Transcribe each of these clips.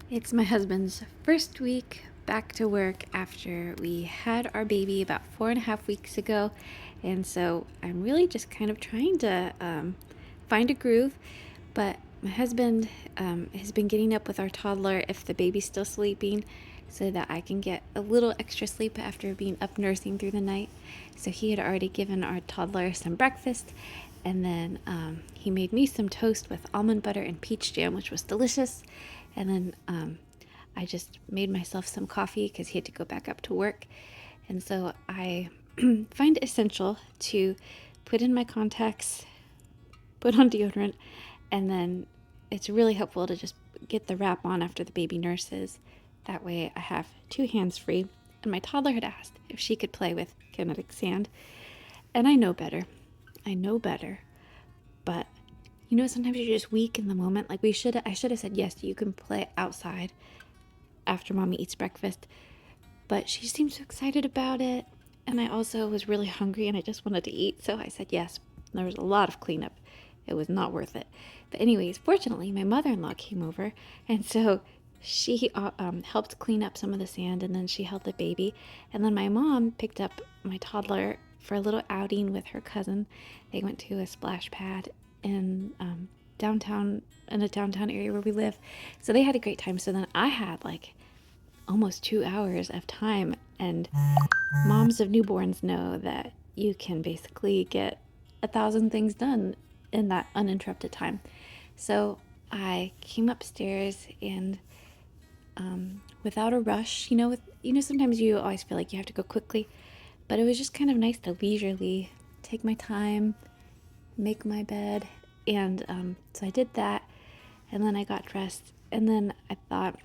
It's my husband's first week back to work after we had our baby about 4.5 weeks ago. And so I'm really just kind of trying to find a groove. But my husband has been getting up with our toddler if the baby's still sleeping so that I can get a little extra sleep after being up nursing through the night. So he had already given our toddler some breakfast. And then he made me some toast with almond butter and peach jam, which was delicious. And then I just made myself some coffee because he had to go back up to work. And so I find it essential to put in my contacts, put on deodorant, and then it's really helpful to just get the wrap on after the baby nurses. That way I have two hands free. And my toddler had asked if she could play with kinetic sand. And I know better. I know better. But sometimes you're just weak in the moment. Like I should have said, yes, you can play outside after mommy eats breakfast. But she seemed so excited about it. And I also was really hungry and I just wanted to eat. So I said yes. There was a lot of cleanup. It was not worth it. But anyways, fortunately, my mother-in-law came over. And so she helped clean up some of the sand, and then she held the baby. And then my mom picked up my toddler for a little outing with her cousin. They went to a splash pad in downtown, in a downtown area where we live. So they had a great time. So then I had like almost 2 hours of time. And moms of newborns know that you can basically get 1,000 things done in that uninterrupted time. So I came upstairs and without a rush, sometimes you always feel like you have to go quickly, but it was just kind of nice to leisurely take my time, make my bed, and so I did that, and then I got dressed, and then I thought,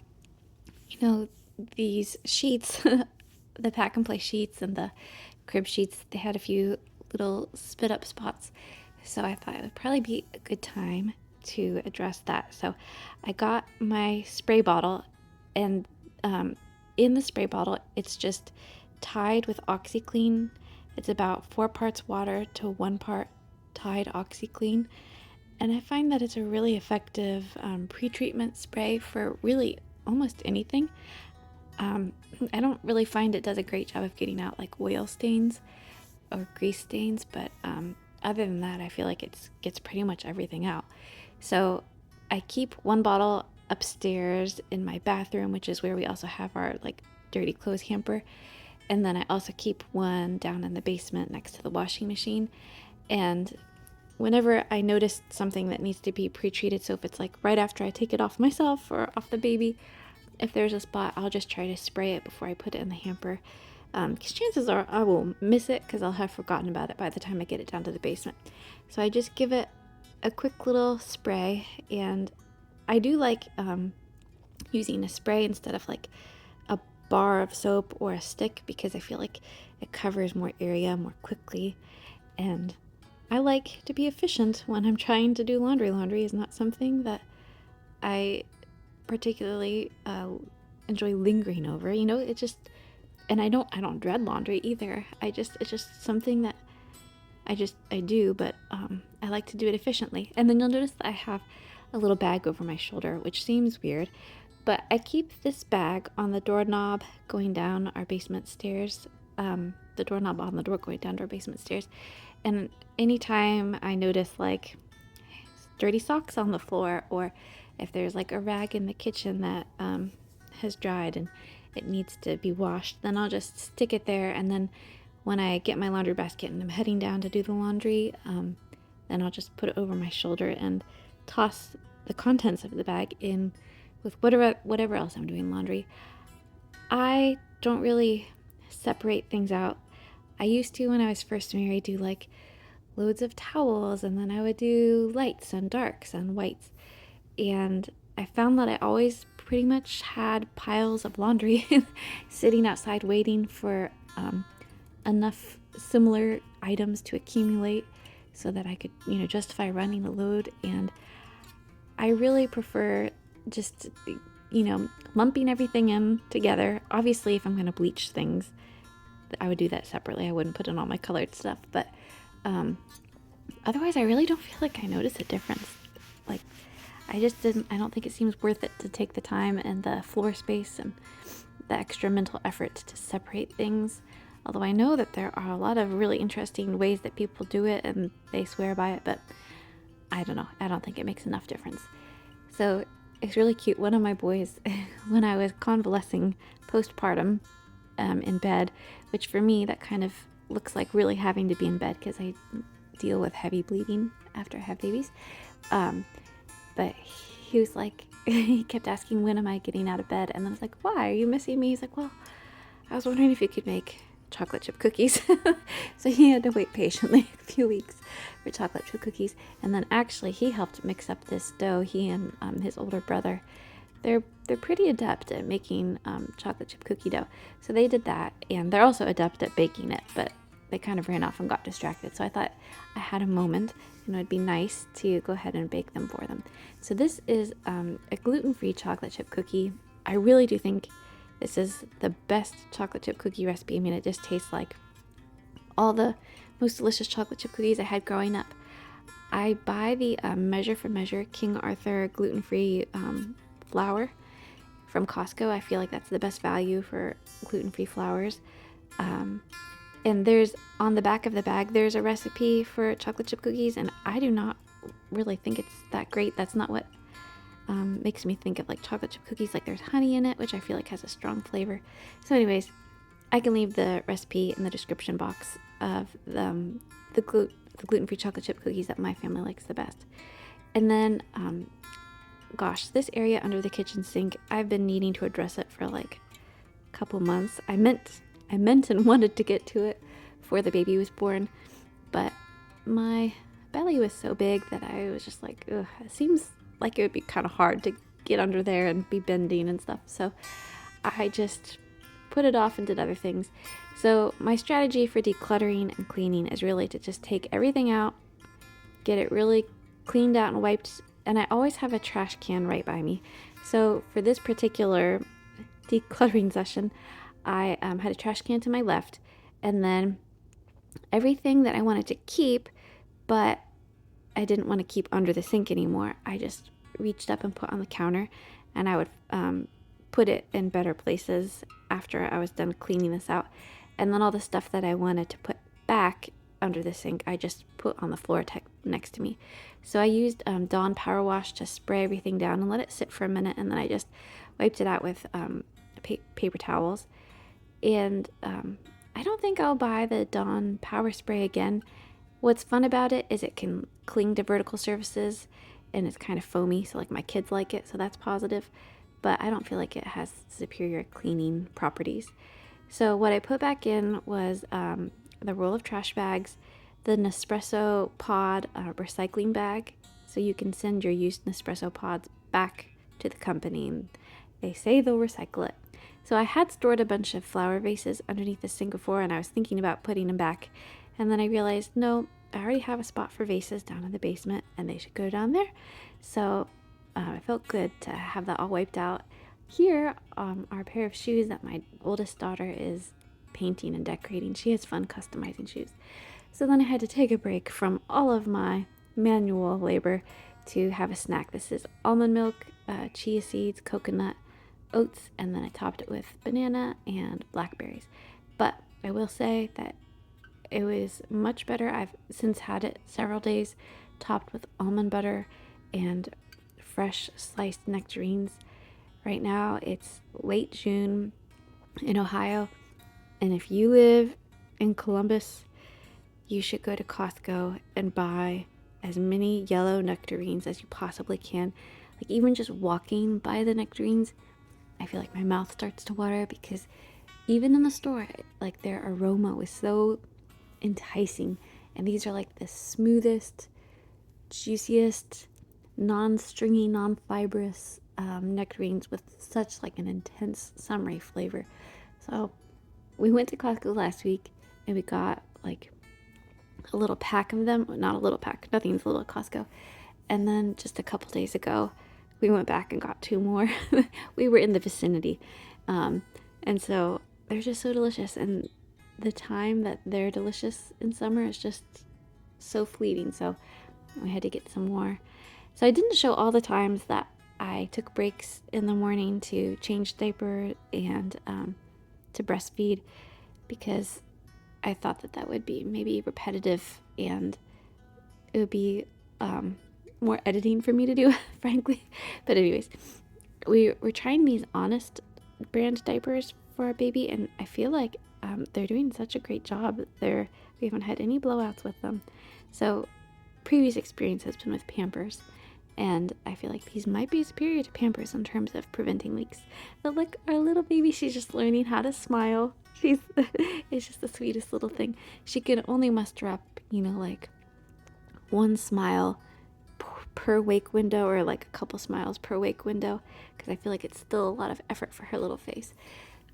these sheets, the pack and play sheets and the crib sheets, they had a few little spit up spots. So I thought it would probably be a good time to address that. So I got my spray bottle, and in the spray bottle, it's just tied with OxyClean. It's about 4 parts water to 1 part Tide OxyClean. And I find that it's a really effective pre-treatment spray for really almost anything. I don't really find it does a great job of getting out like oil stains or grease stains, but other than that, I feel like it gets pretty much everything out. So I keep one bottle upstairs in my bathroom, which is where we also have our like dirty clothes hamper. And then I also keep one down in the basement next to the washing machine. And whenever I notice something that needs to be pre-treated, so if it's like right after I take it off myself or off the baby, if there's a spot, I'll just try to spray it before I put it in the hamper. Because chances are I will miss it because I'll have forgotten about it by the time I get it down to the basement. So I just give it a quick little spray, and I do like using a spray instead of like a bar of soap or a stick because I feel like it covers more area more quickly, and I like to be efficient when I'm trying to do laundry. Laundry is not something that I particularly enjoy lingering over. It just, and I don't dread laundry either. It's just something that I do, but I like to do it efficiently. And then you'll notice that I have a little bag over my shoulder, which seems weird, but I keep this bag on the doorknob going down our basement stairs. The doorknob on the door going down to our basement stairs. And anytime I notice like dirty socks on the floor, or if there's like a rag in the kitchen that has dried and it needs to be washed, then I'll just stick it there. And then when I get my laundry basket and I'm heading down to do the laundry, then I'll just put it over my shoulder and toss the contents of the bag in with whatever else I'm doing laundry. I don't really separate things out. I used to, when I was first married, do like loads of towels, and then I would do lights and darks and whites. And I found that I always pretty much had piles of laundry sitting outside waiting for enough similar items to accumulate so that I could, justify running a load. And I really prefer just, lumping everything in together. Obviously, if I'm going to bleach things, I would do that separately. I wouldn't put in all my colored stuff, but otherwise I really don't feel like I notice a difference. Like, I don't think it seems worth it to take the time and the floor space and the extra mental effort to separate things. Although I know that there are a lot of really interesting ways that people do it and they swear by it, but I don't know. I don't think it makes enough difference. So it's really cute. One of my boys, when I was convalescing postpartum in bed, which for me, that kind of looks like really having to be in bed because I deal with heavy bleeding after I have babies. But he was like, he kept asking, when am I getting out of bed? And then I was like, why? Are you missing me? He's like, well, I was wondering if you could make chocolate chip cookies. So he had to wait patiently a few weeks for chocolate chip cookies. And then actually he helped mix up this dough. He and his older brother, they're pretty adept at making chocolate chip cookie dough. So they did that, and they're also adept at baking it, but they kind of ran off and got distracted. So I thought I had a moment, and it'd be nice to go ahead and bake them for them. So this is a gluten-free chocolate chip cookie. I really do think this is the best chocolate chip cookie recipe. I mean, it just tastes like all the most delicious chocolate chip cookies I had growing up. I buy the Measure for Measure King Arthur gluten-free flour from Costco. I feel like that's the best value for gluten-free flours. And there's, on the back of the bag, there's a recipe for chocolate chip cookies, and I do not really think it's that great. That's not what makes me think of like chocolate chip cookies. Like, there's honey in it, which I feel like has a strong flavor. So anyways, I can leave the recipe in the description box of the gluten-free chocolate chip cookies that my family likes the best. And then, gosh, this area under the kitchen sink, I've been needing to address it for like a couple months. I meant and wanted to get to it before the baby was born, but my belly was so big that I was just like, ugh, it seems like it would be kind of hard to get under there and be bending and stuff. So I just put it off and did other things. So my strategy for decluttering and cleaning is really to just take everything out, get it really cleaned out and wiped, and I always have a trash can right by me. So for this particular decluttering session, I had a trash can to my left, and then everything that I wanted to keep, but I didn't want to keep under the sink anymore, I just reached up and put on the counter, and I would put it in better places after I was done cleaning this out. And then all the stuff that I wanted to put back under the sink, I just put on the floor next to me. So I used Dawn Power Wash to spray everything down and let it sit for a minute, and then I just wiped it out with paper towels. And I don't think I'll buy the Dawn Power Spray again. What's fun about it is it can cling to vertical surfaces, and it's kind of foamy, so like my kids like it, so that's positive. But I don't feel like it has superior cleaning properties. So what I put back in was the roll of trash bags, the Nespresso pod recycling bag, so you can send your used Nespresso pods back to the company, and they say they'll recycle it. So I had stored a bunch of flower vases underneath the sink before, and I was thinking about putting them back, and then I realized, no, I already have a spot for vases down in the basement, and they should go down there. So it felt good to have that all wiped out. Here are a pair of shoes that my oldest daughter is painting and decorating. She has fun customizing shoes. So then I had to take a break from all of my manual labor to have a snack. This is almond milk, chia seeds, coconut, oats, and then I topped it with banana and blackberries. But I will say that it was much better. I've since had it several days, topped with almond butter and fresh sliced nectarines. Right now it's late June in Ohio, and if you live in Columbus, you should go to Costco and buy as many yellow nectarines as you possibly can. Like, even just walking by the nectarines, I feel like my mouth starts to water, because even in the store, like, their aroma was so enticing. And these are like the smoothest, juiciest, non-stringy, non-fibrous nectarines with such like an intense summery flavor. So we went to Costco last week and we got like a little pack of them. Not a little pack, nothing's little at Costco. And then just a couple days ago, we went back and got 2 more. We were in the vicinity. And so they're just so delicious. And the time that they're delicious in summer is just so fleeting. So we had to get some more. So I didn't show all the times that I took breaks in the morning to change diaper and to breastfeed, because I thought that that would be maybe repetitive and it would be more editing for me to do, frankly. But anyways, we're trying these Honest brand diapers for our baby, and I feel like they're doing such a great job. We haven't had any blowouts with them. So previous experience has been with Pampers, and I feel like these might be superior to Pampers in terms of preventing leaks. But look, our little baby, she's just learning how to smile. It's just the sweetest little thing. She can only muster up, like one smile per wake window, or like a couple smiles per wake window, because I feel like it's still a lot of effort for her little face.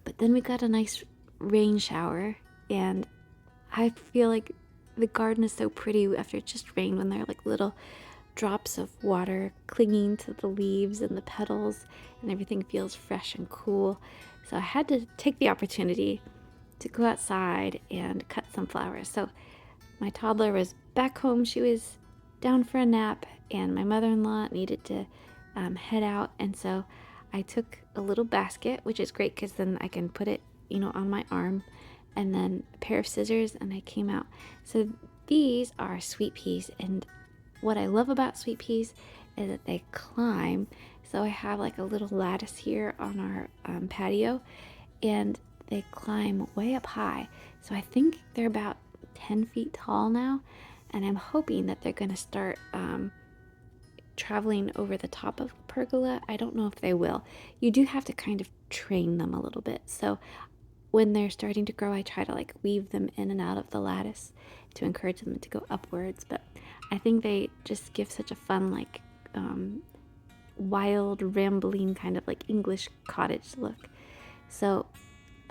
But then we got a nice rain shower, and I feel like the garden is so pretty after it just rained, when there are like little drops of water clinging to the leaves and the petals, and everything feels fresh and cool. So I had to take the opportunity to go outside and cut some flowers. So my toddler was back home. She was down for a nap, and my mother-in-law needed to head out. And so I took a little basket, which is great because then I can put it, on my arm, and then a pair of scissors, and I came out. So these are sweet peas, and what I love about sweet peas is that they climb. So I have like a little lattice here on our patio, and they climb way up high. So I think they're about 10 feet tall now, and I'm hoping that they're going to start traveling over the top of pergola. I don't know if they will. You do have to kind of train them a little bit. So when they're starting to grow, I try to like weave them in and out of the lattice to encourage them to go upwards. But I think they just give such a fun, like wild, rambling kind of like English cottage look. So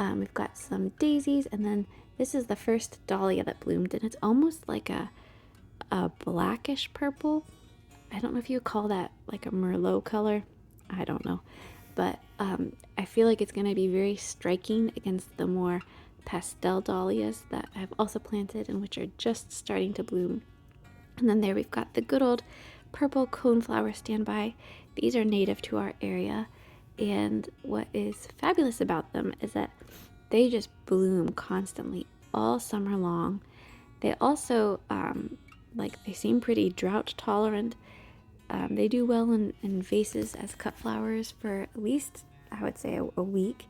we've got some daisies, and then this is the first dahlia that bloomed, and it's almost like a blackish purple. I don't know if you would call that like a Merlot color. I don't know. But I feel like it's going to be very striking against the more pastel dahlias that I've also planted, and which are just starting to bloom. And then there we've got the good old purple coneflower standby. These are native to our area, and what is fabulous about them is that they just bloom constantly all summer long. They also they seem pretty drought tolerant. They do well in vases as cut flowers for at least, I would say, a week.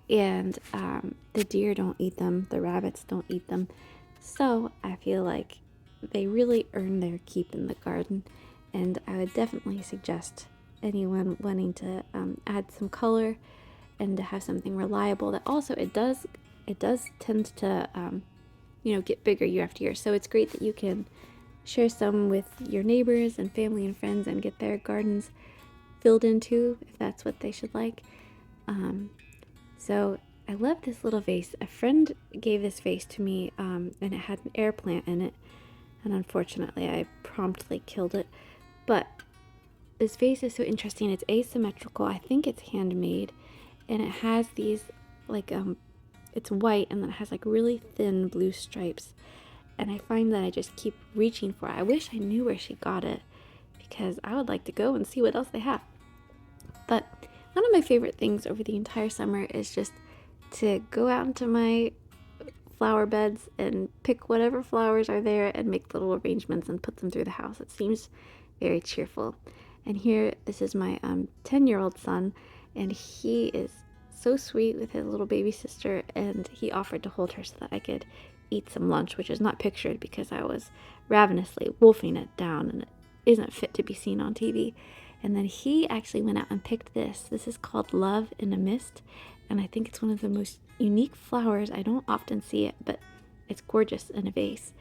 And the deer don't eat them, the rabbits don't eat them. So I feel like they really earn their keep in the garden. And I would definitely suggest anyone wanting to add some color and to have something reliable that also it does tend to get bigger year after year. So it's great that you can share some with your neighbors and family and friends and get their gardens filled in too, if that's what they should like. So I love this little vase. A friend gave this vase to me, and it had an air plant in it, and unfortunately I promptly killed it. But this vase is so interesting. It's asymmetrical. I think it's handmade, and it has these it's white, and then it has like really thin blue stripes. And I find that I just keep reaching for it. I wish I knew where she got it, because I would like to go and see what else they have. But one of my favorite things over the entire summer is just to go out into my flower beds and pick whatever flowers are there and make little arrangements and put them through the house. It seems very cheerful. And here, this is my 10-year-old son, and he is so sweet with his little baby sister, and he offered to hold her so that I could eat some lunch, which is not pictured because I was ravenously wolfing it down, and it isn't fit to be seen on TV. And then he actually went out and picked this. This is called Love in a Mist, and I think it's one of the most unique flowers. I don't often see it, but it's gorgeous in a vase.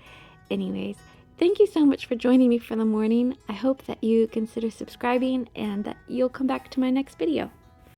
Anyways, thank you so much for joining me for the morning. I hope that you consider subscribing and that you'll come back to my next video.